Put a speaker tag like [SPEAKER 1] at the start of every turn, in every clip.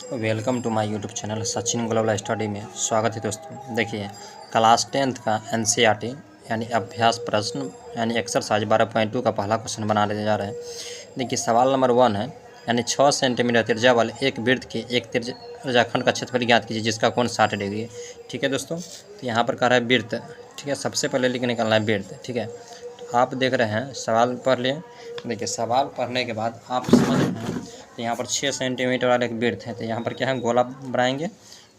[SPEAKER 1] Welcome to my YouTube channel Sachin global study में स्वागत है दोस्तों। देखिए क्लास 10th का एनसीईआरटी यानी अभ्यास प्रश्न यानी एक्सरसाइज 12.2 का पहला क्वेश्चन बनाने जा रहे हैं। देखिए सवाल नंबर 1 है, यानी 6 सेंटीमीटर त्रिज्या वाले एक वृत्त के एक त्रिज्याखंड का क्षेत्रफल ज्ञात कीजिए जिसका कोण 60 डिग्री है। ठीक है दोस्तों, तो यहाँ पर कह रहा है वृत्त। ठीक है, सबसे पहले लिख निकालना है वृत्त। ठीक है, तो आप देख रहे हैं सवाल पढ़ लिए। देखिए सवाल पढ़ने के बाद आप समझ रहे हैं, तो यहाँ पर 6 सेंटीमीटर वाला एक वृत्त है, तो यहाँ पर क्या है गोला बनाएंगे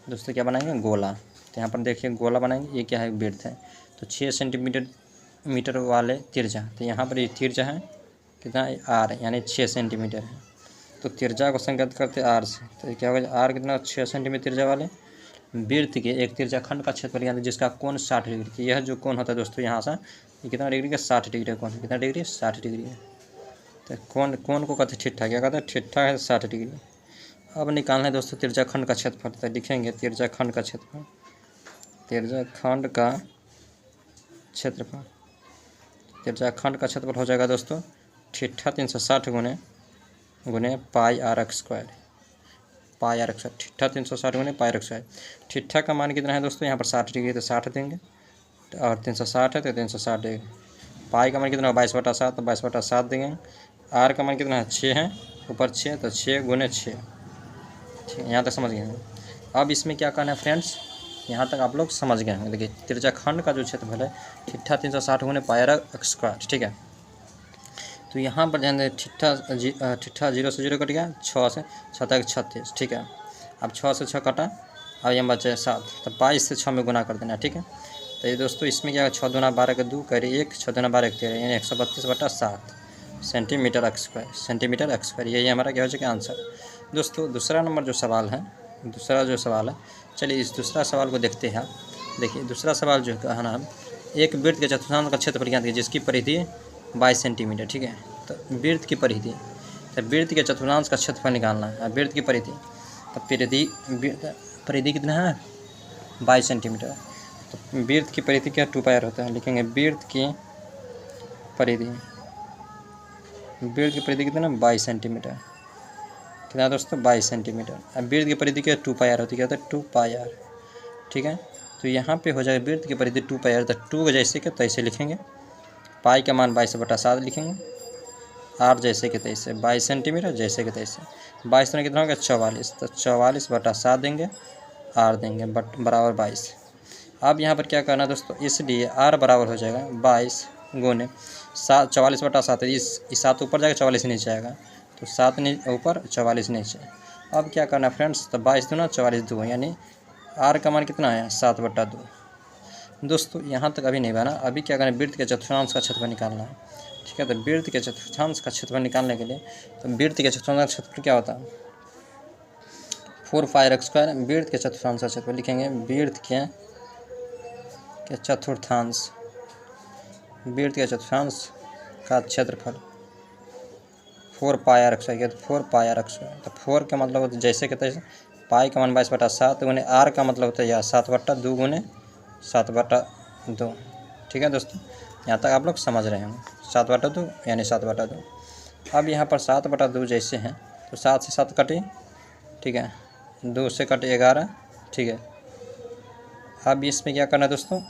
[SPEAKER 1] दोस्तों। क्या बनाएंगे? गोला। तो यहाँ पर देखिए गोला बनाएंगे, ये क्या है वृत्त है। तो 6 सेंटीमीटर वाले त्रिज्या, तो यहाँ पर ये त्रिज्या है कितना आर, यानी 6 सेंटीमीटर है। तो त्रिज्या को संकेत करते आर से, तो क्या होगा आर कितना 6 सेंटीमीटर त्रिज्या वाले वृत्त के एक त्रिज्याखंड का क्षेत्रफल यानी जिसका कोण 60 डिग्री। यह जो कोण होता है दोस्तों यहाँ से ये कितना डिग्री का 60 डिग्री का कोण है। कितना डिग्री? 60 डिग्री है। तो कोण को कहते हैं ठिट्ठा। क्या कहते हैं? ठिट्ठा है 60 डिग्री। अब निकालना है दोस्तों त्रिज्याखंड का क्षेत्रफल। तो लिखेंगे त्रिज्याखंड का क्षेत्रफल। त्रिज्याखंड का क्षेत्रफल, त्रिज्याखंड का क्षेत्रफल हो जाएगा दोस्तों ठिट्ठा 360 गुने pi r x square. Pi r x square theta 360 गुने pi r x square. Theta का मान कितना है दोस्तों? यहाँ पर 60 डिग्री, तो 60 देंगे, और 360 है तो 360 देंगे। पाई का मान कितना है? 22/7, तो 22/7 देंगे। आर का मान कितना है? 6 है, ऊपर 6, तो 6 गुने 6। ठीक है, यहाँ तक समझ गए हैं। अब इसमें क्या करना है फ्रेंड्स, यहाँ तक आप लोग समझ गए हैं। देखिए त्रिज्याखंड का जो क्षेत्रफल है ठिट्ठा 360 गुने पाई आर एक्स स्क्वायर। ठीक है, तो यहाँ पर ध्यान दें ठिट्ठा 0 से 0 कट गया, 6 से 6 तक 36। ठीक है, अब 6 से 6 कटा, अब यहाँ बचे 7, तो 22 से 6 में गुना कर देना। ठीक है, तो ये दोस्तों इसमें क्या है 6 दूना 12 का 2 करी 1, 6 दूना 12 का 13, यानी 132/7 centimetre x square. Centimetre x square यही हमारा क्या हो जाएगा आंसर। दोस्तों दूसरा नंबर जो सवाल है, चलिए इस दूसरा सवाल को देखते हैं। देखिए दूसरा सवाल जो है ना, एक वृत्त के चतुर्थांश का क्षेत्रफल ज्ञात कीजिए जिसकी परिधि 22 सेंटीमीटर। ठीक है, तो वृत्त की परिधि, तो वृत्त के चतुर्थांश का क्षेत्रफल निकालना है। वृत्त की परिधि, तो परिधि कितना है? 22 सेंटीमीटर। तो वृत्त की परिधि क्या 2 पाई होता है। लिखेंगे वृत्त की परिधि कितना 22 सेंटीमीटर। कितना दोस्तों? 22 सेंटीमीटर। अब वृत्त की परिधि क्या 2 पाई होती है। क्या होता है? 2 पाई। ठीक है, तो यहाँ पे हो जाएगा वृत्त की परिधि 2 पाई, तो 2 जैसे के तैसे लिखेंगे। पाई का मान 22/7 लिखेंगे, आर जैसे के तैसे 22 सेंटीमीटर जैसे के तैसे। 22 में कितना हो गया 44, तो 44/7 देंगे, आर देंगे बराबर 22। अब यहाँ पर क्या करना है दोस्तों, इसलिए आर बराबर हो जाएगा 22 गुने 7, 44/7। इस 7 ऊपर जाएगा 44 नीचे आएगा, तो 7 ऊपर 44 नीचे। अब क्या करना है फ्रेंड्स, तो 22 दूना 44 2, यानी आर का मान कितना है 7/2। दोस्तों यहाँ तक अभी नहीं बना। अभी क्या करना है वृत्त के चतुर्थांश का क्षेत्रफल निकालना है। ठीक है, तो वृत्त के चतुर्थांश का क्षेत्रफल निकालने के लिए, तो वृत्त के चतुर्थांश का क्षेत्रफल क्या होता है 4 पाई एक्स स्क्वायर। वृत्त के चतुर्थांश का क्षेत्रफल लिखेंगे वृत्त के चतुर्थांश का क्षेत्रफल 4 pi r x square. 4 pi r x square, तो 4 का मतलब होता है जैसे के तैसे। पाई का मान 22/7 गुने आर का मतलब होता है या 7/2 गुने 7/2। ठीक है दोस्तों, यहाँ तक आप लोग समझ रहे होंगे। 7/2 यानी 7/2। अब यहाँ पर 7/2 जैसे हैं, तो 7 से 7 कटे। ठीक है, 2 से कटे 11। ठीक है, अब इसमें क्या करना है दोस्तों,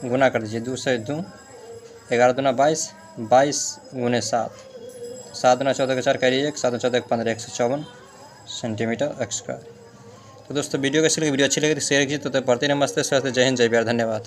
[SPEAKER 1] गुना कर दीजिए। 2 से 2, 11 दूना 22, 22 गुने 7, 7 दूना 14 का 4 करिए 1, 7 14 15, 154 सेंटीमीटर एक्स स्क्वायर। तो दोस्तों वीडियो कैसी लगी? वीडियो अच्छी लगी तो शेयर कीजिए। तो पढ़ते रहे मस्त स्वास्थ्य। जय हिंद, जय बिहार, धन्यवाद।